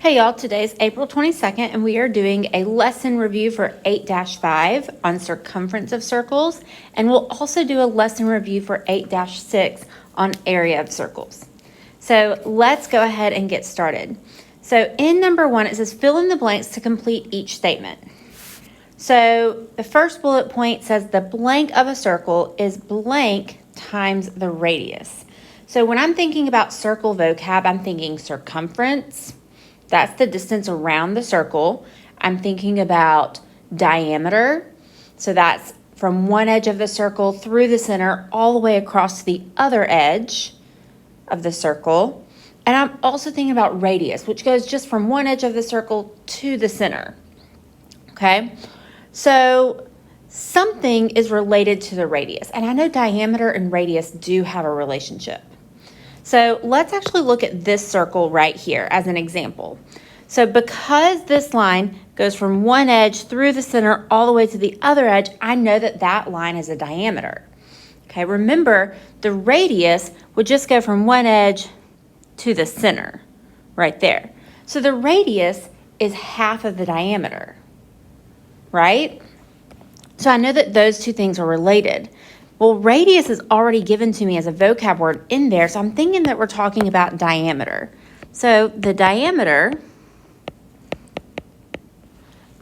Hey y'all, today's April 22nd and we are doing a lesson review for 8-5 on circumference of circles, and we'll also do a lesson review for 8-6 on area of circles. So let's go ahead and get started. So in number 1, it says fill in the blanks to complete each statement. So the first bullet point says the blank of a circle is blank times the radius. So when I'm thinking about circle vocab, I'm thinking circumference. That's the distance around the circle. I'm thinking about diameter. So that's from one edge of the circle through the center all the way across to the other edge of the circle. And I'm also thinking about radius, which goes just from one edge of the circle to the center. Okay, so something is related to the radius. And I know diameter and radius do have a relationship. So let's actually look at this circle right here as an example. So because this line goes from one edge through the center all the way to the other edge, I know that that line is a diameter. Okay, remember the radius would just go from one edge to the center right there. So the radius is half of the diameter, right? So I know that those two things are related. Well, radius is already given to me as a vocab word in there, so I'm thinking that we're talking about diameter. So the diameter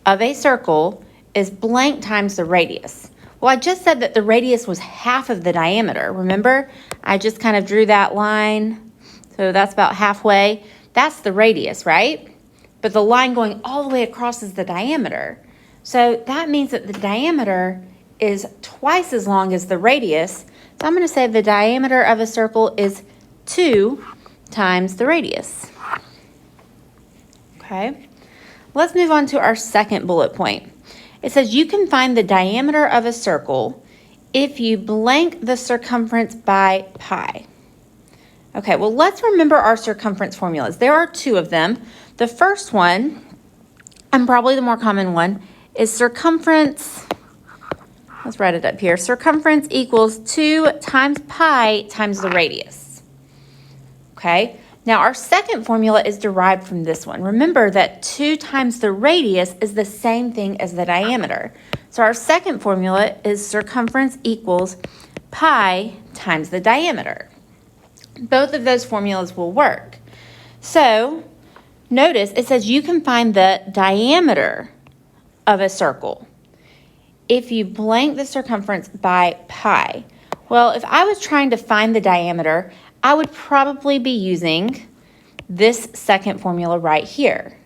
of a circle is blank times the radius. Well, I just said that the radius was half of the diameter. Remember, I just kind of drew that line. So that's about halfway. That's the radius, right? But the line going all the way across is the diameter. So that means that the diameter is twice as long as the radius. So I'm going to say the diameter of a circle is 2 times the radius. Okay, let's move on to our second bullet point. It says you can find the diameter of a circle if you blank the circumference by pi. Okay, well, let's remember our circumference formulas. There are 2 of them. The first one, and probably the more common one, is circumference. Let's write it up here. Circumference equals 2 times pi times the radius. Okay, now our second formula is derived from this one. Remember that 2 times the radius is the same thing as the diameter. So our second formula is circumference equals pi times the diameter. Both of those formulas will work. So notice it says you can find the diameter of a circle if you blank the circumference by pi. Well, if I was trying to find the diameter, I would probably be using this second formula right here.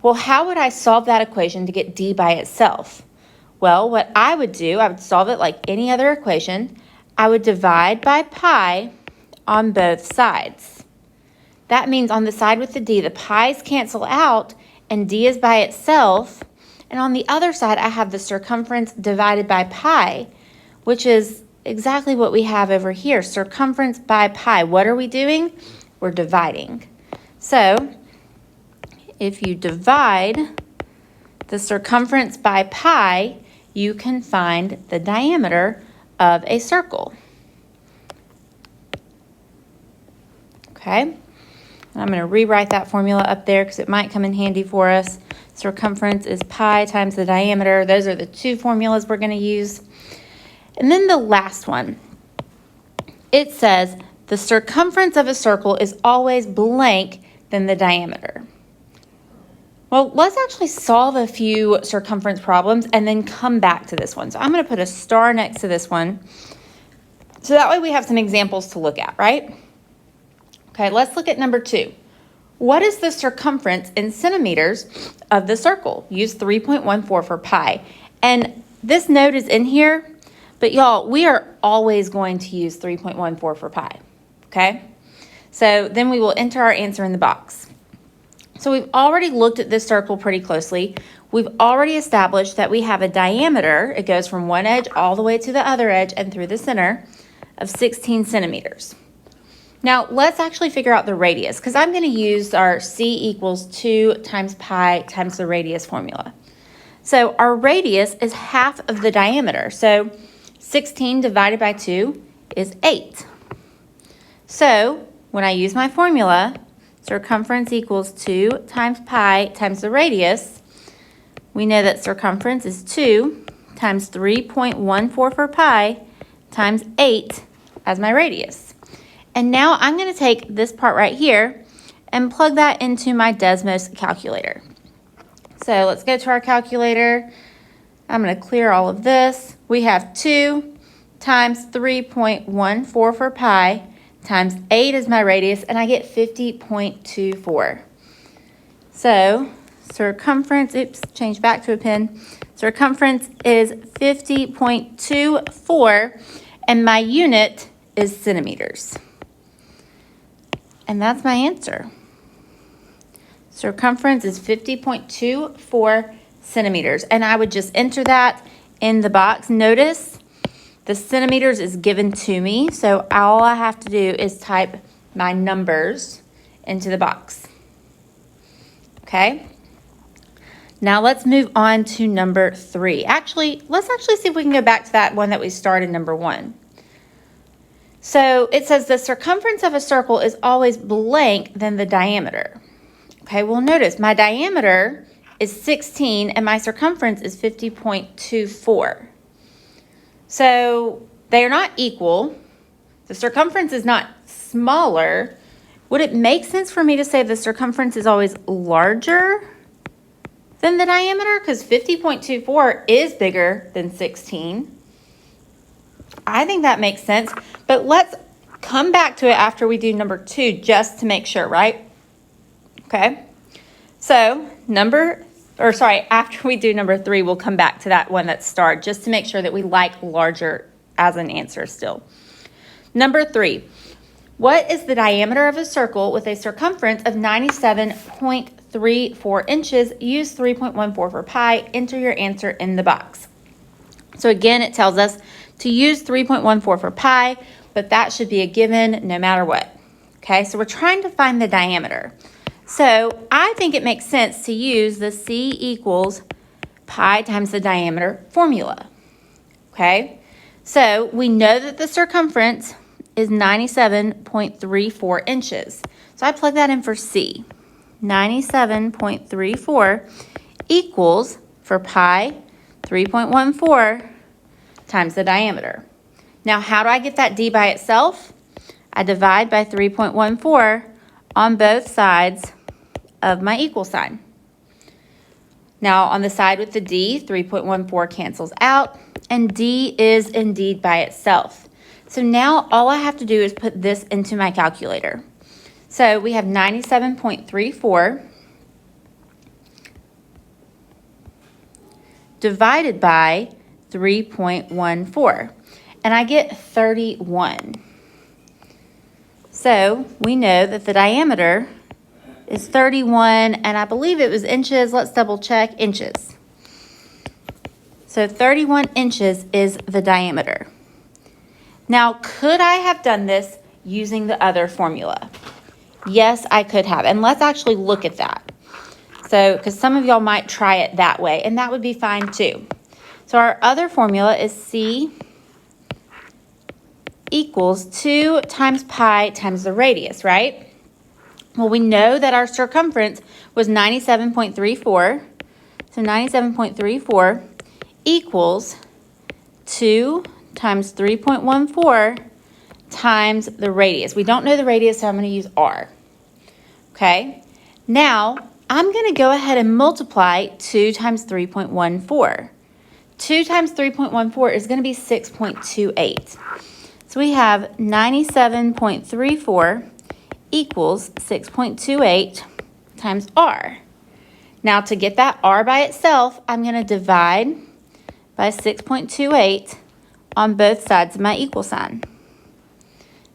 Well, how would I solve that equation to get d by itself? Well, what I would do, I would solve it like any other equation. I would divide by pi on both sides. That means on the side with the d, the pi's cancel out and d is by itself. And on the other side, I have the circumference divided by pi, which is exactly what we have over here, circumference by pi. What are we doing? We're dividing. So if you divide the circumference by pi, you can find the diameter of a circle. Okay, and I'm going to rewrite that formula up there because it might come in handy for us. Circumference is pi times the diameter. Those are the 2 formulas we're going to use. And then the last one, it says the circumference of a circle is always blank than the diameter. Well, let's actually solve a few circumference problems and then come back to this one. So I'm going to put a star next to this one. So that way we have some examples to look at, right? Okay, let's look at number 2. What is the circumference in centimeters of the circle? Use 3.14 for pi. And this note is in here, but y'all, we are always going to use 3.14 for pi, okay? So then we will enter our answer in the box. So we've already looked at this circle pretty closely. We've already established that we have a diameter. It goes from one edge all the way to the other edge and through the center of 16 centimeters. Now, let's actually figure out the radius, because I'm going to use our c equals 2 times pi times the radius formula. So our radius is half of the diameter. So 16 divided by 2 is 8. So when I use my formula, circumference equals 2 times pi times the radius, we know that circumference is 2 times 3.14 for pi times 8 as my radius. And now I'm going to take this part right here and plug that into my Desmos calculator. So let's go to our calculator. I'm going to clear all of this. We have 2 times 3.14 for pi times 8 is my radius, and I get 50.24. So circumference, change back to a pen. Circumference is 50.24, and my unit is centimeters. And that's my answer. Circumference is 50.24 centimeters. And I would just enter that in the box. Notice the centimeters is given to me, so all I have to do is type my numbers into the box. Okay? Now let's move on to number 3. Let's see if we can go back to that one that we started, number 1. So it says the circumference of a circle is always blank than the diameter. Okay, well notice my diameter is 16 and my circumference is 50.24. So they are not equal. The circumference is not smaller. Would it make sense for me to say the circumference is always larger than the diameter? Because 50.24 is bigger than 16. I think that makes sense, but let's come back to it after we do number 2 just to make sure, right? Okay, so after we do number 3, we'll come back to that one that's starred just to make sure that we like larger as an answer still. Number 3, what is the diameter of a circle with a circumference of 97.34 inches? Use 3.14 for pi. Enter your answer in the box. So again, it tells us to use 3.14 for pi, but that should be a given no matter what. Okay, so we're trying to find the diameter. So I think it makes sense to use the C equals pi times the diameter formula. Okay, so we know that the circumference is 97.34 inches. So I plug that in for C. 97.34 equals, for pi, 3.14 times the diameter. Now, how do I get that D by itself? I divide by 3.14 on both sides of my equal sign. Now, on the side with the D, 3.14 cancels out, and D is indeed by itself. So now all I have to do is put this into my calculator. So we have 97.34 divided by 3.14, and I get 31. So we know that the diameter is 31, and I believe it was inches. Let's double check. Inches. So 31 inches is the diameter. Now, could I have done this using the other formula? Yes, I could have. And let's actually look at that. So, because some of y'all might try it that way, and that would be fine too. So our other formula is C equals 2 times pi times the radius, right? Well, we know that our circumference was 97.34. So 97.34 equals 2 times 3.14 times the radius. We don't know the radius, so I'm going to use R. Okay. Now, I'm going to go ahead and multiply 2 times 3.14. 2 times 3.14 is going to be 6.28. So we have 97.34 equals 6.28 times R. Now to get that R by itself, I'm going to divide by 6.28 on both sides of my equal sign.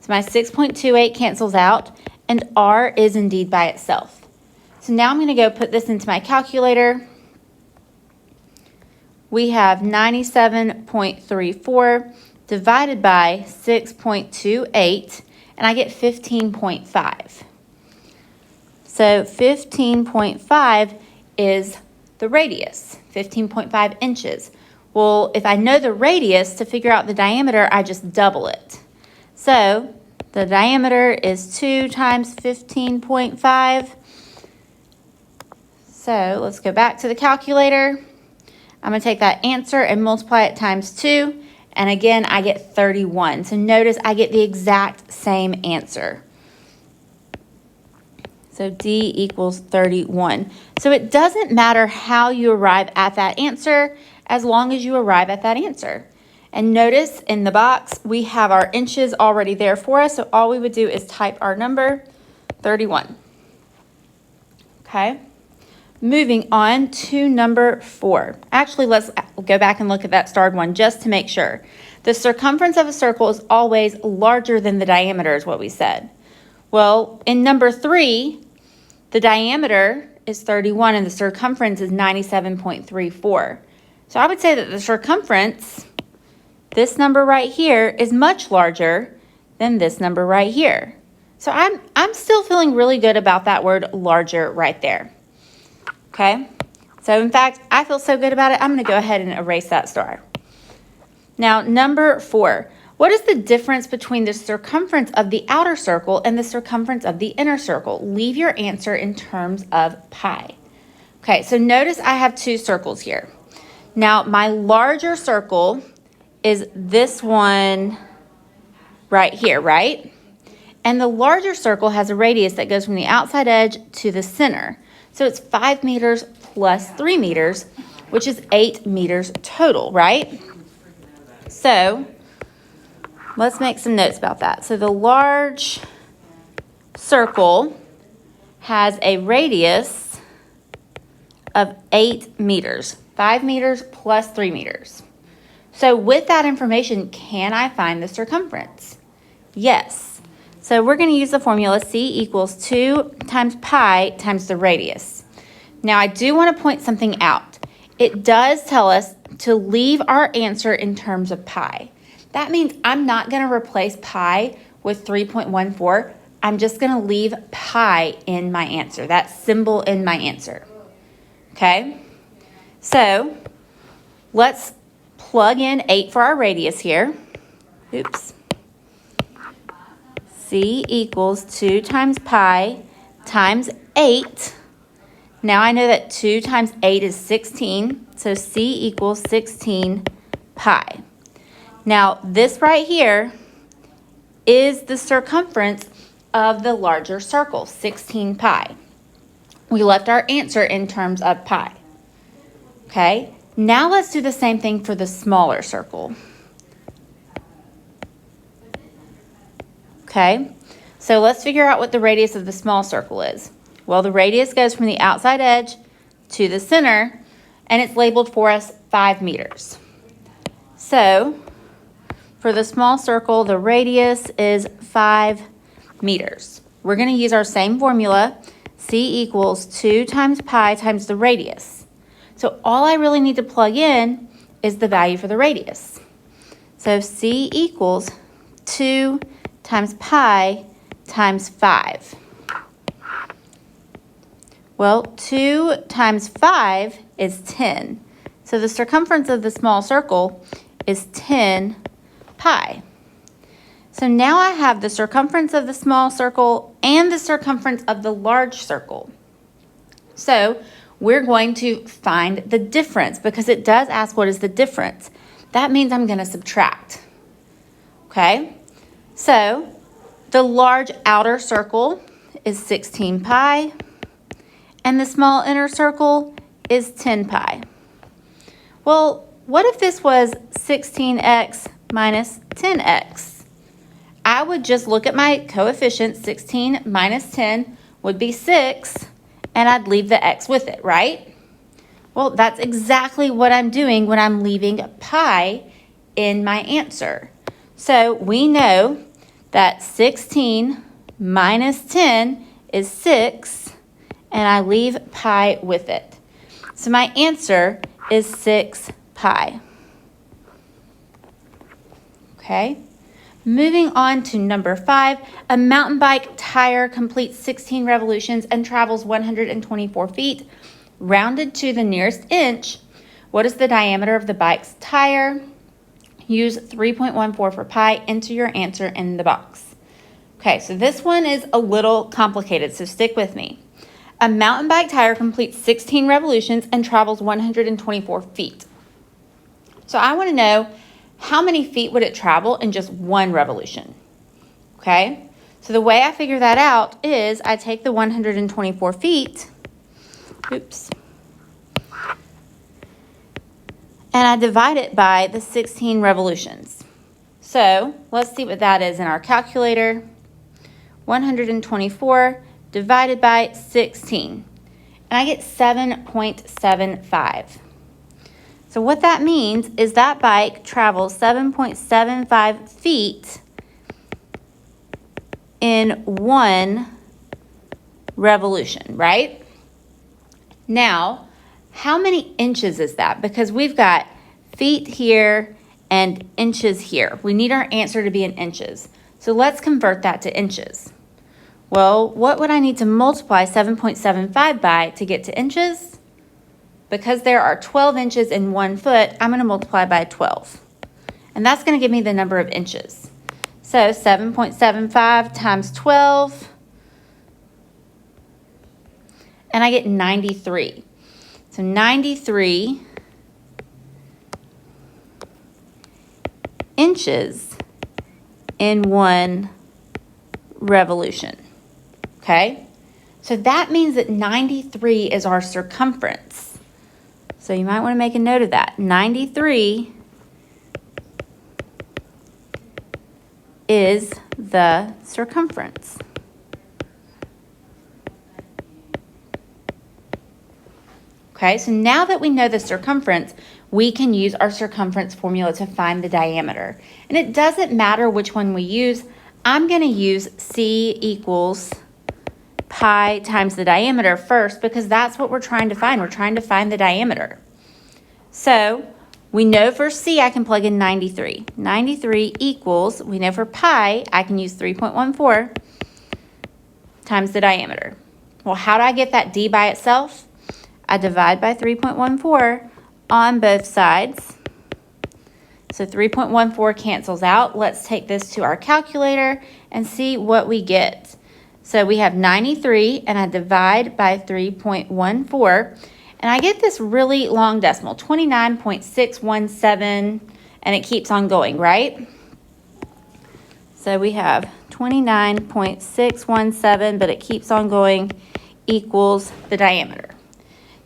So my 6.28 cancels out, and R is indeed by itself. So now I'm going to go put this into my calculator. We have 97.34 divided by 6.28, and I get 15.5. So 15.5 is the radius, 15.5 inches. Well, if I know the radius, to figure out the diameter, I just double it. So The diameter is 2 times 15.5. So let's go back to the calculator. I'm going to take that answer and multiply it times 2. And again, I get 31. So notice I get the exact same answer. So D equals 31. So it doesn't matter how you arrive at that answer as long as you arrive at that answer. And notice in the box, we have our inches already there for us. So all we would do is type our number, 31. Okay. Moving on to number 4. Actually, let's go back and look at that starred one just to make sure. The circumference of a circle is always larger than the diameter is what we said. Well, in number 3, the diameter is 31 and the circumference is 97.34. So I would say that the circumference, this number right here, is much larger than this number right here. So I'm still feeling really good about that word larger right there. Okay, so in fact, I feel so good about it, I'm going to go ahead and erase that star. Now, number 4. What is the difference between the circumference of the outer circle and the circumference of the inner circle? Leave your answer in terms of pi. Okay, so notice I have 2 circles here. Now, my larger circle is this one right here, right? And the larger circle has a radius that goes from the outside edge to the center. So it's 5 meters plus 3 meters, which is 8 meters total, right? So let's make some notes about that. So the large circle has a radius of 8 meters, 5 meters plus 3 meters. So with that information, can I find the circumference? Yes. So we're going to use the formula C equals 2 times pi times the radius. Now I do want to point something out. It does tell us to leave our answer in terms of pi. That means I'm not going to replace pi with 3.14. I'm just going to leave pi in my answer, that symbol in my answer. Okay? So let's plug in 8 for our radius here. Oops. C equals 2 times pi times 8. Now I know that 2 times 8 is 16, so C equals 16 pi. Now this right here is the circumference of the larger circle, 16 pi. We left our answer in terms of pi. Okay, now let's do the same thing for the smaller circle. Okay, so let's figure out what the radius of the small circle is. Well, the radius goes from the outside edge to the center, and it's labeled for us 5 meters. So for the small circle, the radius is 5 meters. We're going to use our same formula, C equals 2 times pi times the radius. So all I really need to plug in is the value for the radius. So C equals 2 times pi times 5. Well, 2 times 5 is 10. So the circumference of the small circle is 10 pi. So now I have the circumference of the small circle and the circumference of the large circle. So we're going to find the difference because it does ask what is the difference. That means I'm going to subtract. Okay? So the large outer circle is 16 pi and the small inner circle is 10 pi. Well, what if this was 16x minus 10x? I would just look at my coefficient, 16 minus 10 would be 6, and I'd leave the x with it, right? Well, that's exactly what I'm doing when I'm leaving pi in my answer. So we know that 16 minus 10 is 6, and I leave pi with it. So my answer is 6 pi. Okay, moving on to number 5. A mountain bike tire completes 16 revolutions and travels 124 feet. Rounded to the nearest inch, what is the diameter of the bike's tire? Use 3.14 for pi. Enter your answer in the box. Okay, so this one is a little complicated, so stick with me. A mountain bike tire completes 16 revolutions and travels 124 feet. So I want to know how many feet would it travel in just one revolution. Okay, so the way I figure that out is I take the 124 feet, and I divide it by the 16 revolutions. So let's see what that is in our calculator. 124 divided by 16, and I get 7.75. So what that means is that bike travels 7.75 feet in one revolution, right? Now, how many inches is that? Because we've got feet here and inches here. We need our answer to be in inches. So let's convert that to inches. Well, what would I need to multiply 7.75 by to get to inches? Because there are 12 inches in 1 foot, I'm going to multiply by 12. And that's going to give me the number of inches. So 7.75 times 12, and I get 93. So 93 inches in one revolution. Okay, so that means that 93 is our circumference. So you might want to make a note of that. 93 is the circumference. Okay, so now that we know the circumference, we can use our circumference formula to find the diameter. And it doesn't matter which one we use. I'm going to use C equals pi times the diameter first because that's what we're trying to find. We're trying to find the diameter. So we know for C I can plug in 93. 93 equals, we know for pi I can use 3.14 times the diameter. Well, how do I get that D by itself? I divide by 3.14 on both sides. So 3.14 cancels out. Let's take this to our calculator and see what we get. So we have 93, and I divide by 3.14, and I get this really long decimal, 29.617, and it keeps on going, right? So we have 29.617, but it keeps on going, equals the diameter.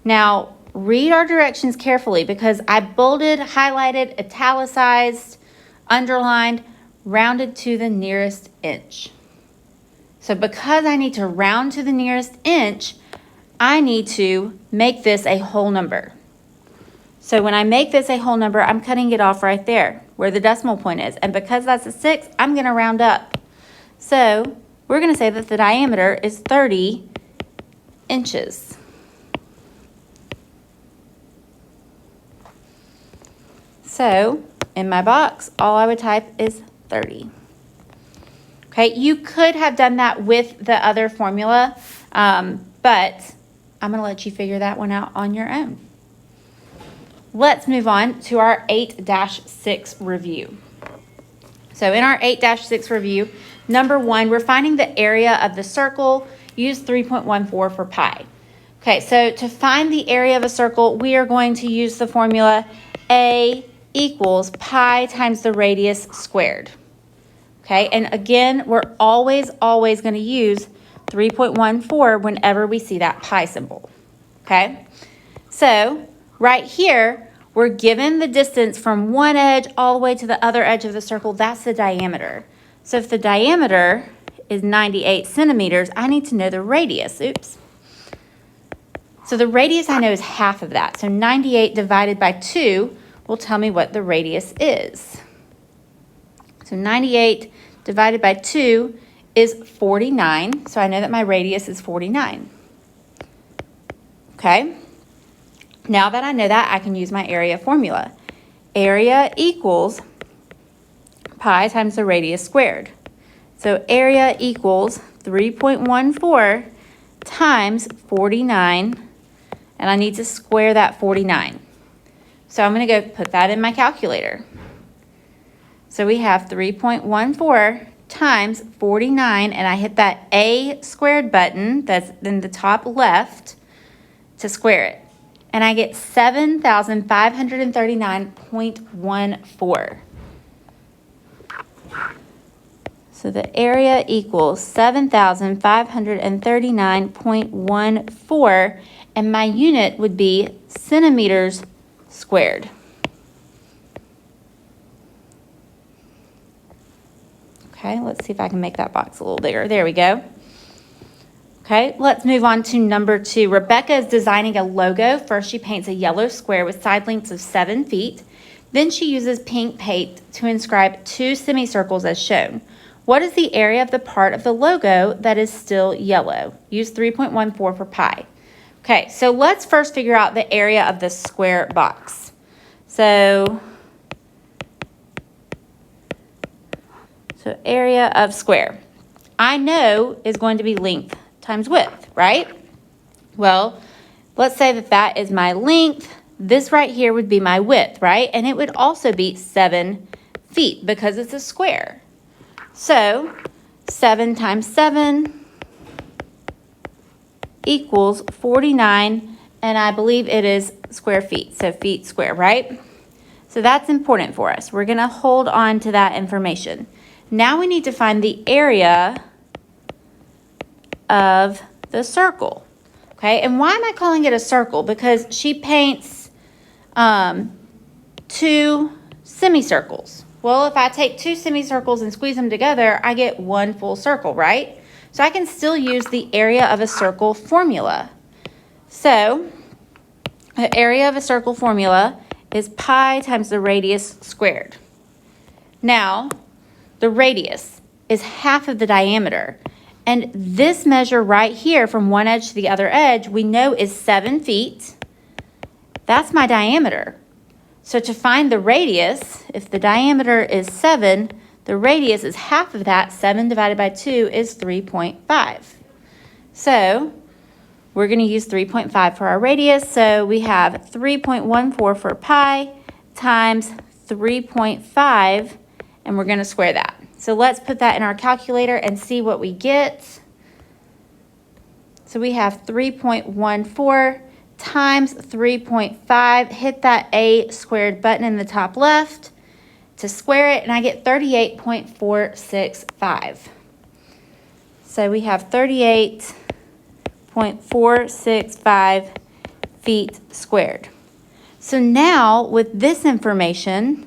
Now, read our directions carefully because I bolded, highlighted, italicized, underlined, rounded to the nearest inch. So because I need to round to the nearest inch, I need to make this a whole number. So when I make this a whole number, I'm cutting it off right there where the decimal point is. And because that's a 6, I'm going to round up. So we're going to say that the diameter is 30 inches. So in my box, all I would type is 30. Okay, you could have done that with the other formula, but I'm going to let you figure that one out on your own. Let's move on to our 8-6 review. So in our 8-6 review, number 1, we're finding the area of the circle. Use 3.14 for pi. Okay, so to find the area of a circle, we are going to use the formula A equals pi times the radius squared. Okay, and again, we're always going to use 3.14 whenever we see that pi symbol. Okay, so right here, we're given the distance from one edge all the way to the other edge of the circle. That's the diameter. So if the diameter is 98 centimeters, I need to know the radius. Oops. So the radius I know is half of that. So 98 divided by 2 will tell me what the radius is. So 98 divided by 2 is 49. So I know that my radius is 49. Okay. Now that I know that, I can use my area formula. Area equals pi times the radius squared. So area equals 3.14 times 49, and I need to square that 49. So I'm going to go put that in my calculator. So we have 3.14 times 49, and I hit that A squared button that's in the top left to square it. And I get 7,539.14. So the area equals 7,539.14, and my unit would be centimeters squared. Okay, let's see if I can make that box a little bigger. There we go. Okay, let's move on to number 2. Rebecca is designing a logo. First, she paints a yellow square with side lengths of 7 feet. Then she uses pink paint to inscribe 2 semicircles as shown. What is the area of the part of the logo that is still yellow? Use 3.14 for pi. Okay, so let's first figure out the area of the square box. So area of square, I know is going to be length times width, right? Well, let's say that that is my length. This right here would be my width, right? And it would also be 7 feet because it's a square. So 7 times 7 equals 49, and I believe it is square feet, so feet square, right? So that's important for us. We're going to hold on to that information. Now we need to find the area of the circle, okay? And why am I calling it a circle? Because she paints 2 semicircles. Well, if I take 2 semicircles and squeeze them together, I get 1 full circle, right? So I can still use the area of a circle formula. So the area of a circle formula is pi times the radius squared. Now, the radius is half of the diameter. And this measure right here from one edge to the other edge, we know is 7 feet. That's my diameter. So to find the radius, if the diameter is 7, the radius is half of that. 7 divided by 2 is 3.5. So we're going to use 3.5 for our radius. So we have 3.14 for pi times 3.5, and we're going to square that. So let's put that in our calculator and see what we get. So we have 3.14 times 3.5. Hit that A squared button in the top left to square it, and I get 38.465. So we have 38.465 feet squared. So now with this information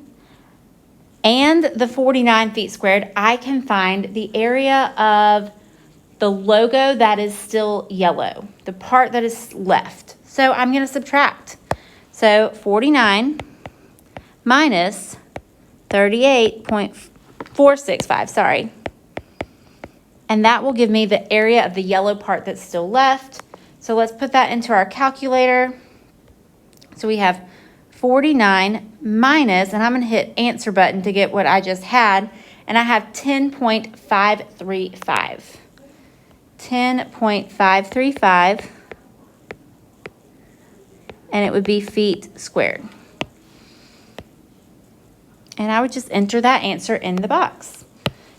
and the 49 feet squared, I can find the area of the logo that is still yellow, the part that is left. So I'm going to subtract. So 49 minus 38.465, sorry. And that will give me the area of the yellow part that's still left. So let's put that into our calculator. So we have 49 minus, and I'm going to hit answer button to get what I just had, and I have 10.535. 10.535, and it would be feet squared. And I would just enter that answer in the box.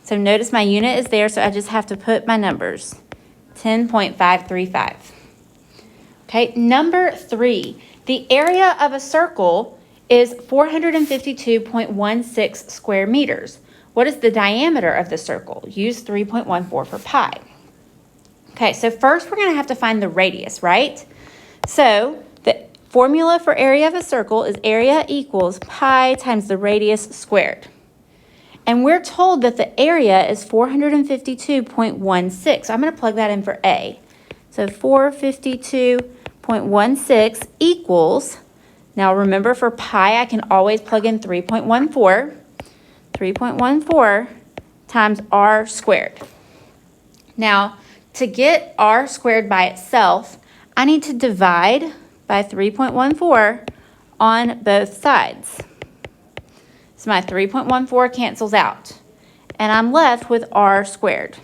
So notice my unit is there, so I just have to put my numbers. 10.535. Okay, number 3. The area of a circle is 452.16 square meters. What is the diameter of the circle? Use 3.14 for pi. Okay, so first we're going to have to find the radius, right? So the formula for area of a circle is area equals pi times the radius squared. And we're told that the area is 452.16. So I'm going to plug that in for A. So 452.16 equals, now remember for pi I can always plug in 3.14. 3.14 times r squared. Now to get r squared by itself, I need to divide by 3.14 on both sides. So my 3.14 cancels out, and I'm left with r squared.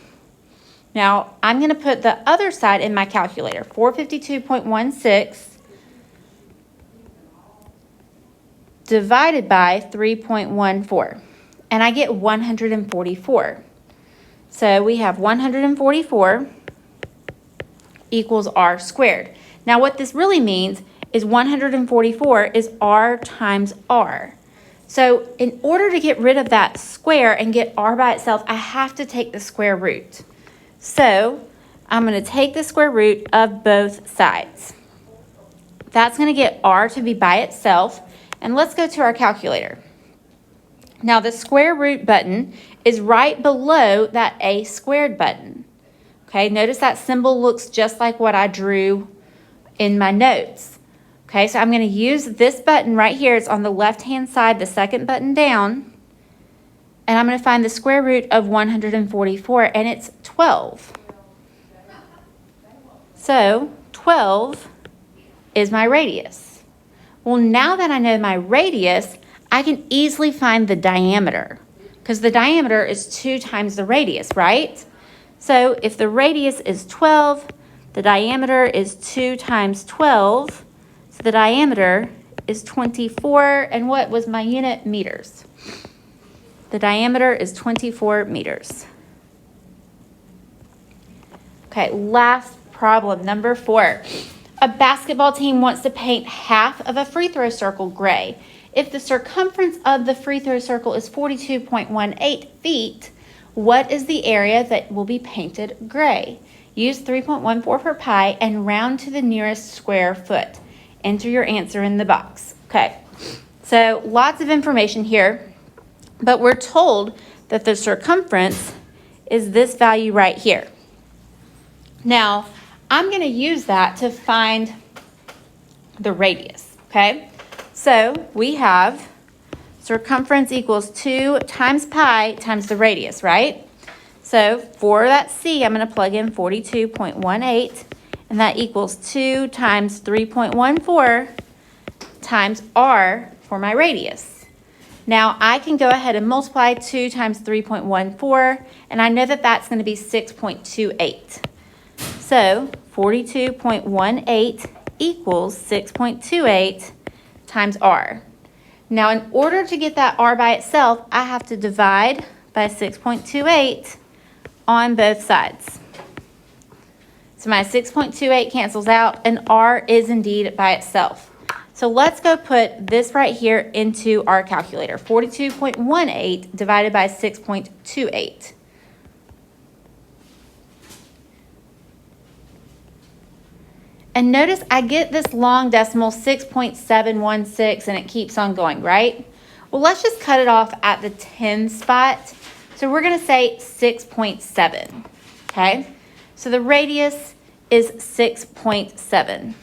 Now, I'm going to put the other side in my calculator, 452.16 divided by 3.14, and I get 144. So we have 144 equals r squared. Now what this really means is 144 is r times r. So in order to get rid of that square and get r by itself, I have to take the square root. So I'm going to take the square root of both sides. That's going to get r to be by itself. And let's go to our calculator. Now the square root button is right below that a squared button. Okay, notice that symbol looks just like what I drew in my notes. Okay, so I'm going to use this button right here. It's on the left-hand side, the second button down. And I'm going to find the square root of 144, and it's 12. So 12 is my radius. Well, now that I know my radius, I can easily find the diameter, because the diameter is 2 times the radius, right? So if the radius is 12, the diameter is 2 times 12. So the diameter is 24. And what was my unit? Meters. The diameter is 24 meters. Okay, last problem, number 4. A basketball team wants to paint half of a free throw circle gray. If the circumference of the free throw circle is 42.18 feet, what is the area that will be painted gray? Use 3.14 per pi and round to the nearest square foot. Enter your answer in the box. Okay, so lots of information here, but we're told that the circumference is this value right here. Now, I'm going to use that to find the radius, okay? So we have circumference equals 2 times pi times the radius, right? So for that C, I'm going to plug in 42.18, and that equals 2 times 3.14 times r for my radius. Now I can go ahead and multiply 2 times 3.14, and I know that that's going to be 6.28. So 42.18 equals 6.28 times r. Now, in order to get that r by itself, I have to divide by 6.28 on both sides. So my 6.28 cancels out, and r is indeed by itself. So let's go put this right here into our calculator. 42.18 divided by 6.28. And notice I get this long decimal 6.716, and it keeps on going, right? Well, let's just cut it off at the 10 spot. So we're going to say 6.7, okay? So the radius is 6.7.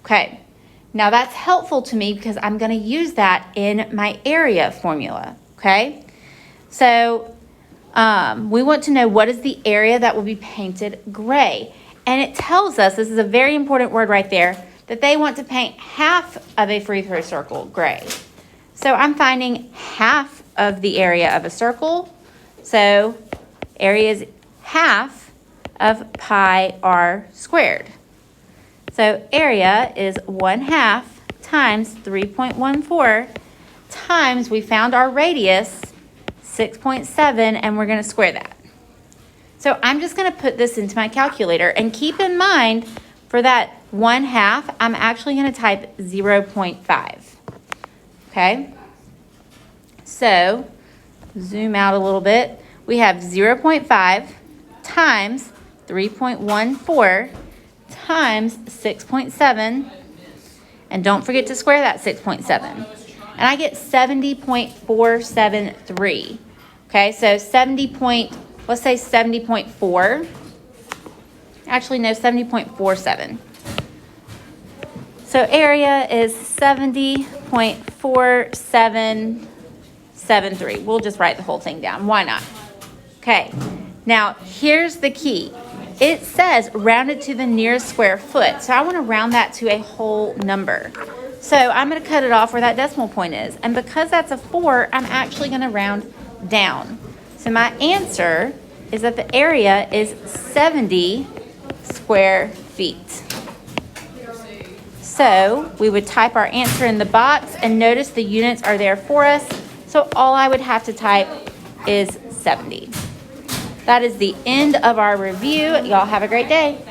Okay, now that's helpful to me because I'm going to use that in my area formula, okay? So we want to know what is the area that will be painted gray. And it tells us, this is a very important word right there, that they want to paint half of a free throw circle gray. So I'm finding half of the area of a circle. So area is half of pi r squared. So area is 1/2 times 3.14 times, we found our radius, 6.7, and we're going to square that. So I'm just going to put this into my calculator, and keep in mind for that 1/2, I'm actually going to type 0.5. Okay? So zoom out a little bit. We have 0.5 times 3.14 times 6.7, and don't forget to square that 6.7. And I get 70.473. Okay, so let's say 70.4. Actually, no, 70.47. So area is 70.4773. We'll just write the whole thing down. Why not? Okay, now here's the key. It says rounded to the nearest square foot. So I want to round that to a whole number. So I'm going to cut it off where that decimal point is. And because that's a 4, I'm actually going to round down. So my answer is that the area is 70 square feet. So we would type our answer in the box, and notice the units are there for us. So all I would have to type is 70. That is the end of our review. Y'all have a great day.